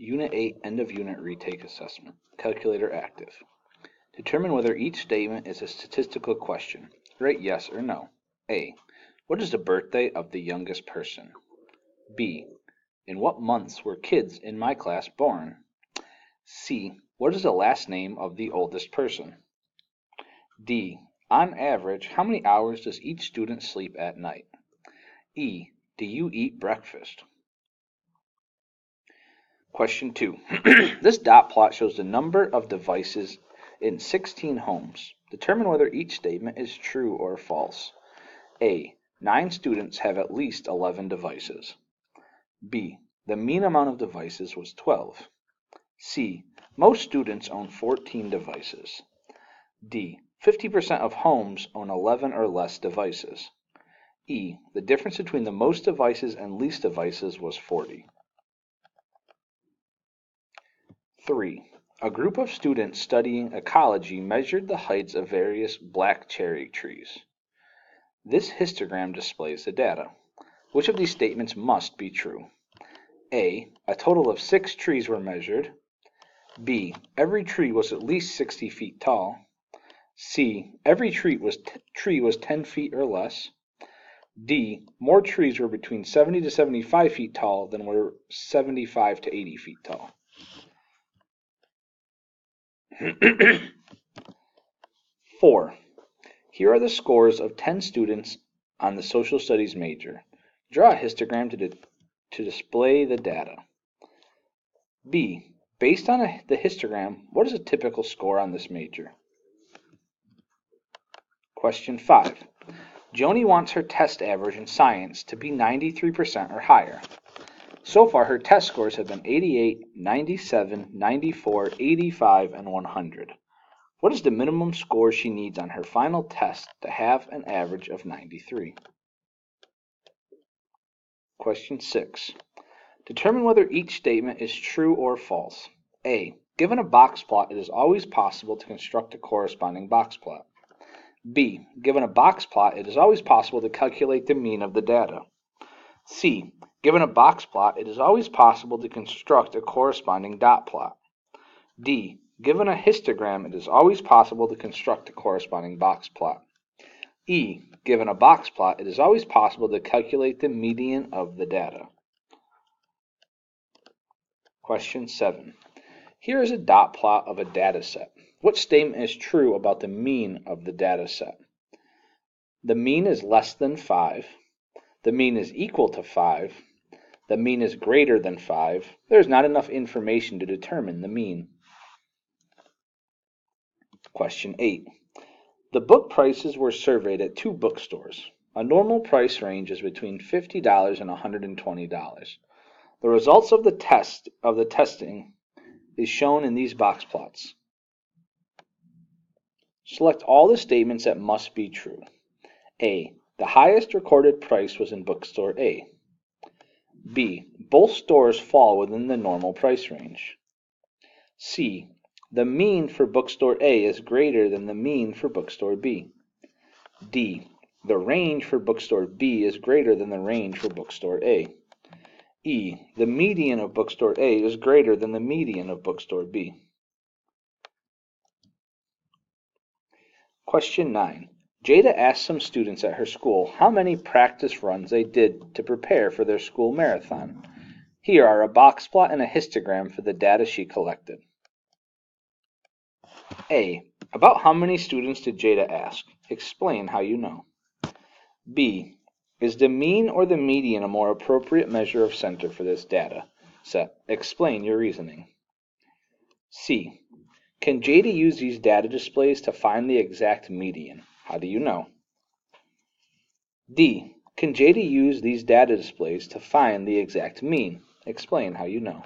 Unit 8 End of Unit Retake Assessment. Calculator active. Determine whether each statement is a statistical question. Write yes or no. A. What is the birthday of the youngest person? B. In what months were kids in my class born? C. What is the last name of the oldest person? D. On average, how many hours does each student sleep at night? E. Do you eat breakfast? Question 2. This dot plot shows the number of devices in 16 homes. Determine whether each statement is true or false. A. 9 students have at least 11 devices. B. The mean amount of devices was 12. C. Most students own 14 devices. D. 50% of homes own 11 or less devices. E. The difference between the most devices and least devices was 40. 3. A group of students studying ecology measured the heights of various black cherry trees. This histogram displays the data. Which of these statements must be true? A. A total of 6 trees were measured. B. Every tree was at least 60 feet tall. C. Every tree was 10 feet or less. D. More trees were between 70 to 75 feet tall than were 75 to 80 feet tall. 4. Here are the scores of 10 students on the social studies major. Draw a histogram to display the data. B. Based on the histogram, what is a typical score on this major? Question 5. Joni wants her test average in science to be 93% or higher. So far, her test scores have been 88, 97, 94, 85, and 100. What is the minimum score she needs on her final test to have an average of 93? Question 6. Determine whether each statement is true or false. A. Given a box plot, it is always possible to construct a corresponding box plot. B. Given a box plot, it is always possible to calculate the mean of the data. C. Given a box plot, it is always possible to construct a corresponding dot plot. D. Given a histogram, it is always possible to construct a corresponding box plot. E. Given a box plot, it is always possible to calculate the median of the data. Question 7. Here is a dot plot of a data set. What statement is true about the mean of the data set? The mean is less than 5. The mean is equal to 5. The mean is greater than 5. There is not enough information to determine the mean. Question 8. The book prices were surveyed at 2 bookstores. A normal price range is between $50 and $120. The results of the testing is shown in these box plots. Select all the statements that must be true. A. The highest recorded price was in bookstore A. B. Both stores fall within the normal price range. C. The mean for bookstore A is greater than the mean for bookstore B. D. The range for bookstore B is greater than the range for bookstore A. E. The median of bookstore A is greater than the median of bookstore B. Question 9. Jada asked some students at her school how many practice runs they did to prepare for their school marathon. Here are a box plot and a histogram for the data she collected. A. About how many students did Jada ask? Explain how you know. B. Is the mean or the median a more appropriate measure of center for this data set? Explain your reasoning. C. Can Jada use these data displays to find the exact median? How do you know? D. Can Jada use these data displays to find the exact mean? Explain how you know.